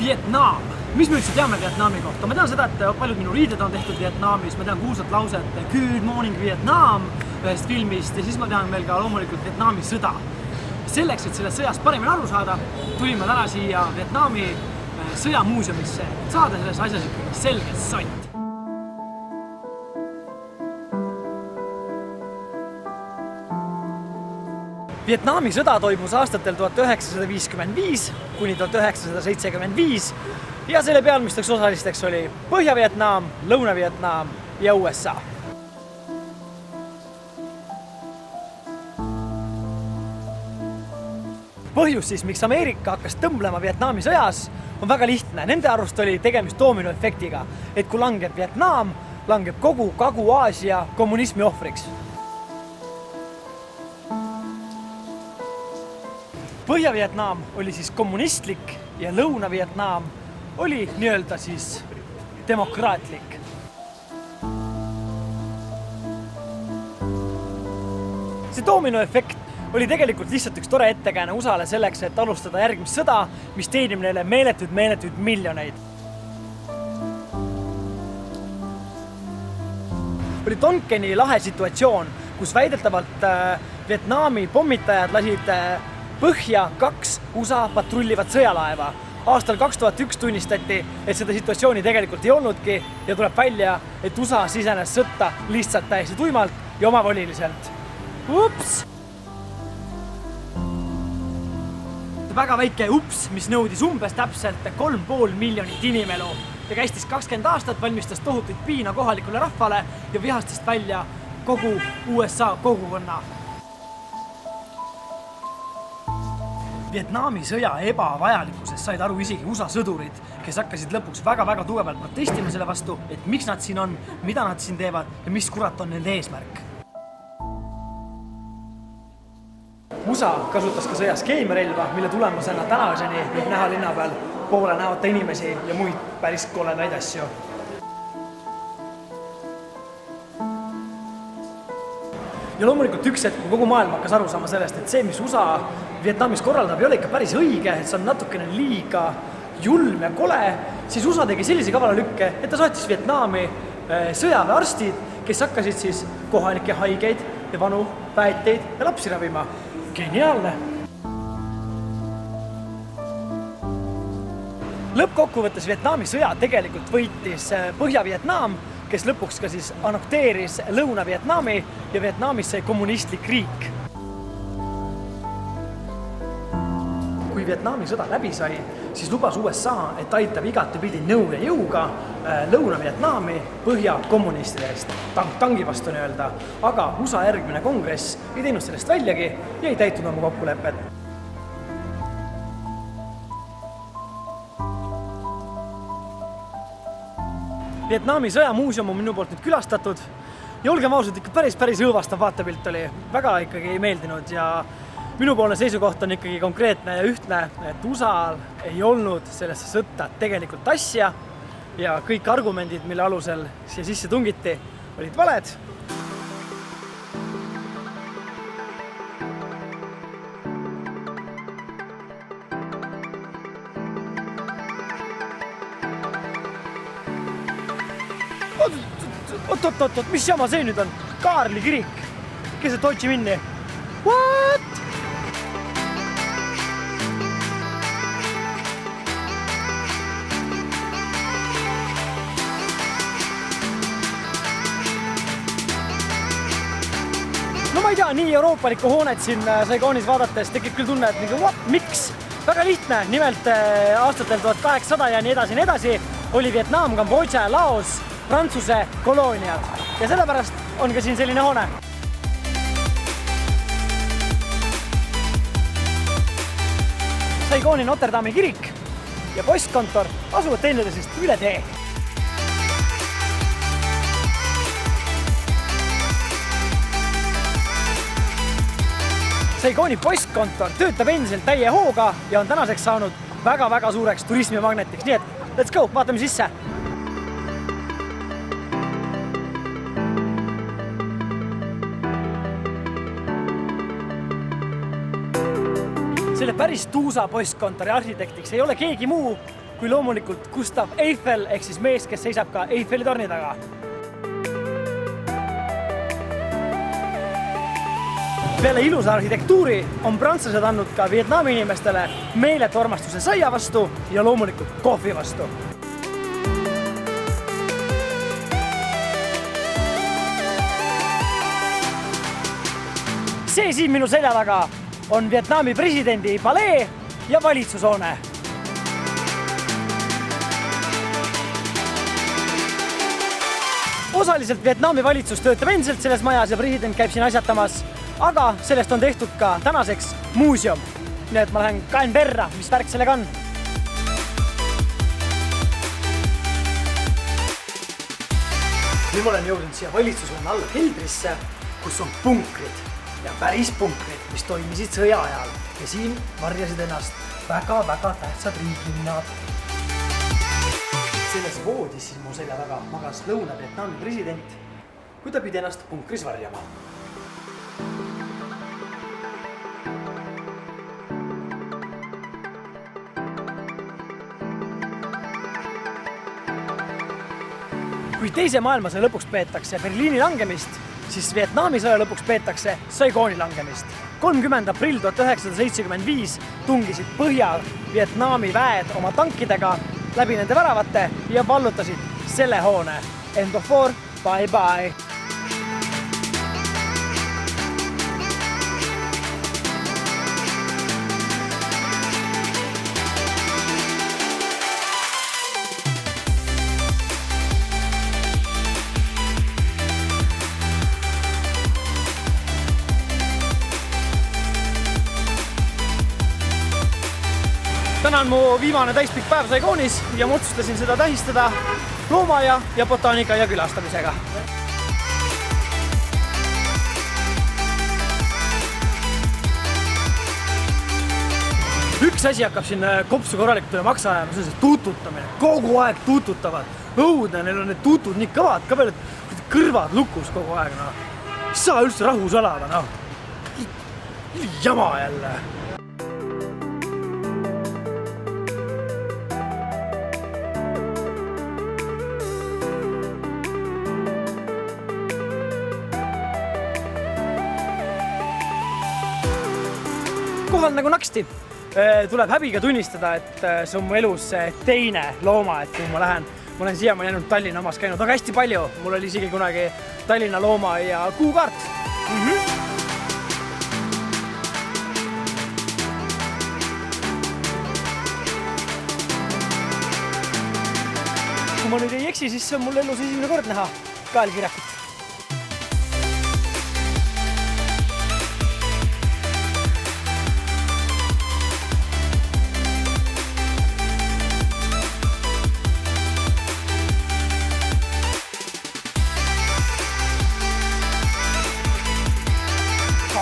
Vietnam. Mis me üldse teame Vietnami kohta? Ma tean seda, et paljud minu riided on tehtud Vietnamis, ma tean kuulsat lauset Good Morning Vietnam ühest filmist ja siis ma tean veel ka loomulikult Vietnami sõda. Selleks, et sellest sõjast paremini aru saada, tulin ma täna siia Vietnami sõjamuuseumisse, et saada selles asjas ikkagi selge sott. Vietnami sõda toimus aastatel 1955 kuni 1975 ja selle pealmisteks osalisteks oli Põhja-Vietnam, Lõuna-Vietnam ja USA. Põhjus siis, miks Ameerika hakkas tõmblema Vietnami sõjas, on väga lihtne. Nende arust oli tegemist doominoefektiga, et kui langeb Vietnam, langeb kogu Kagu-Aasia kommunismi ohvriks. Põhja-Vietnam oli siis kommunistlik ja Lõuna-Vietnam oli nii-öelda siis demokraatlik. See doominoefekt oli tegelikult lihtsalt üks tore ettekääne USA-le selleks, et alustada järgmist sõda, mis teenib neile meeletuid miljoneid. Oli Tonquini lahe situatsioon, kus väidetavalt Vietnami pommitajad lasid põhja 2 USA patrullivat sõjalaeva. Aastal 2001 tunnistati, et seda situatsiooni tegelikult ei olnudki ja tuleb välja, et USA sisenes sõtta lihtsalt täiesti tuimalt ja omavoliliselt. Ups! Väga väike ups, mis nõudis umbes täpselt 3,5 miljonit inimelu ja käistis 20 aastat, valmistas tohutuid piina kohalikule rahvale ja vihastest välja kogu USA kogukonna. Vietnami sõja ebavajalikkusest said aru isegi USA sõdurid, kes hakkasid lõpuks väga tugevalt protestima selle vastu, et miks nad siin on, mida nad siin teevad ja mis kurat on nende eesmärk. USA kasutas ka sõjas keemiarelva, mille tulemusena tänaseni võib näha linna peal poole näota inimesi ja muid päris koledaid asju. Ja loomulikult üks hetk, kui kogu maailm hakkas aru saama sellest, et see, mis USA Vietnamis korraldab, ei ole ikka päris õige, et see on natukene liiga julm ja kole, siis USA tegi sellise kavala lükke, et ta saatis Vietnami sõjaväearstid, kes hakkasid siis kohalikke haigeid ja vanu väeteid ja lapsi ravima. Geniaalne! Lõppkokkuvõttes Vietnami sõja tegelikult võitis Põhja-Vietnam, kes lõpuks ka siis annekteeris Lõuna-Vietnami ja Vietnamis sai kommunistlik riik. Kui Vietnami sõda läbi sai, siis lubas USA, et aitab igatepidi nõu ja jõuga Lõuna-Vietnami põhja kommunistide eest, tangi vastu nii-öelda, aga USA järgmine kongress ei teinud sellest väljagi ja ei täitnud oma kokkulepet. Vietnami sõjamuuseum on minu poolt nüüd külastatud ja olgem ausalt, ikka päris õõvastav vaatepilt oli. Väga ikkagi ei meeldinud ja minupoolne seisukoht on ikkagi konkreetne ja ühtne, et USA-l ei olnud sellesse sõtta tegelikult asja ja kõik argumendid, mille alusel siia sisse tungiti, olid valed. Oot, mis jama see nüüd on? Kaarli kirik, keset Ho Chi Minhi. What? No ma ei tea, nii euroopalikku hoonet siin Saigoonis vaadates tekib küll tunne, et miks? Väga lihtne, nimelt aastatel 1800 ja nii edasi oli Vietnam, Kambodža ja Laos Prantsuse kolooniad ja sellepärast on ka siin selline hoone. Saigooni Notre Dame'i kirik ja postkontor asuvad teineteisest üle tee. Saigooni postkontor töötab endiselt täie hooga ja on tänaseks saanud väga suureks turismimagnetiks, nii et let's go, vaatame sisse. Selle päris tuusa postkontori arhitektiks ei ole keegi muu kui loomulikult Gustav Eiffel ehk siis mees, kes seisab ka Eiffeli torni taga. Peale ilusa arhitektuuri on prantslased andnud ka Vietnami inimestele meeletu armastuse saia vastu ja loomulikult kohvi vastu. See siin minu selja taga on Vietnami presidendi palee ja valitsushoone. Osaliselt Vietnami valitsus töötab endiselt selles majas ja president käib siin asjatamas, aga sellest on tehtud ka tänaseks muuseum. Nii et ma lähen kaen perra, mis värk sellega on. Nüüd ma olen jõudnud siia valitsushoone alla keldrisse, kus on punkrid ja päris punkrid, mis toimisid sõja ajal ja siin varjasid ennast väga-väga tähtsad riigilinnad. Selles voodis siin mu selja taga magas Lõuna-Vietnami president, kui ta pidi ennast punkris varjama. Kui teise maailmasõja lõpuks peetakse Berliini langemist, siis Vietnami sõja lõpuks peetakse Saigoni langemist. 30. aprill 1975 tungisid Põhja-Vietnami väed oma tankidega läbi nende väravate ja vallutasid selle hoone. End of war, bye bye! Täna on mu viimane täispikk päev Saigonis ja ma otsustasin seda tähistada loomaaia ja botaanika külastamisega. Üks asi hakkab siin kopsu korralikult üle maksa ajama, see on see tututamine. Kogu aeg tututavad. Õudne, neil on need tutud nii kõvad ka veel, et kõrvad lukus kogu aeg. Ei saa üldse rahus elada. Jama jälle. Kohal nagu naksti. Tuleb häbiga tunnistada, et see on mu elus teine looma, et kui ma olen siiamaani jäänud Tallinna omas käinud väga hästi palju. Mul oli isegi kunagi Tallinna looma ja kuukaart. Kui ma nüüd ei eksi, siis see on mul elus esimene kord näha kaelkirjakut.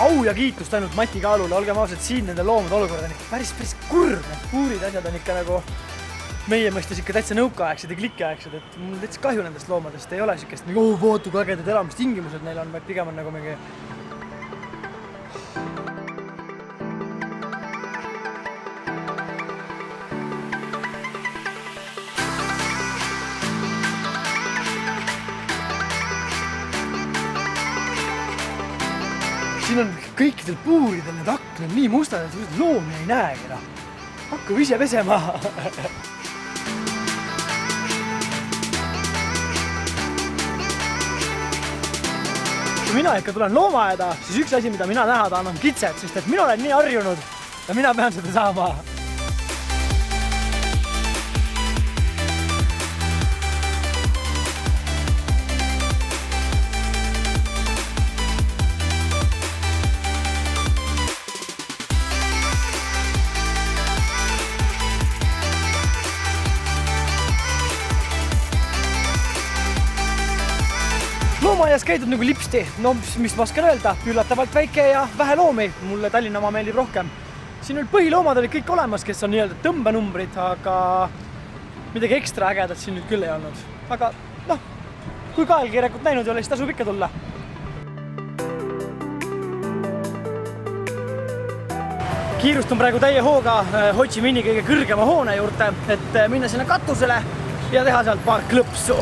Au ja kiitust ainult Mati Kaalule, olgem ausad, siin nende loomade olukord on ikka päris kurb, need puurid asjad on ikka nagu meie mõistes ikka täitsa nõukaaegsed ja klikiaegsed, et mul täitsa kahju nendest loomadest ei ole siukest nagu vaatu kui ägedad elamistingimused neil on, vaid pigem on nagu mingi siin on kõikidel puuridel need aknad nii mustad, et loomi ei näegi. Hakkab ise pesema. Kui mina ikka tulen loomaaeda, siis üks asi, mida mina näha tahan, on kitsed, sest et mina olen nii harjunud ja mina pean seda saama. Loomaaias käidud nagu lipsti, no mis ma oskan öelda, üllatavalt väike ja vähe loomi, mulle Tallinna oma meeldib rohkem. Siin olid põhiloomad olid kõik olemas, kes on nii-öelda tõmbenumbrid, aga midagi ekstra ägedat siin nüüd küll ei olnud. Aga kui kaelkirjakut näinud ei ole, siis tasub ikka tulla. kiirustun praegu täie hooga Ho Chi Minhi kõige kõrgema hoone juurde, et minna sinna katusele ja teha sealt paar klõpsu.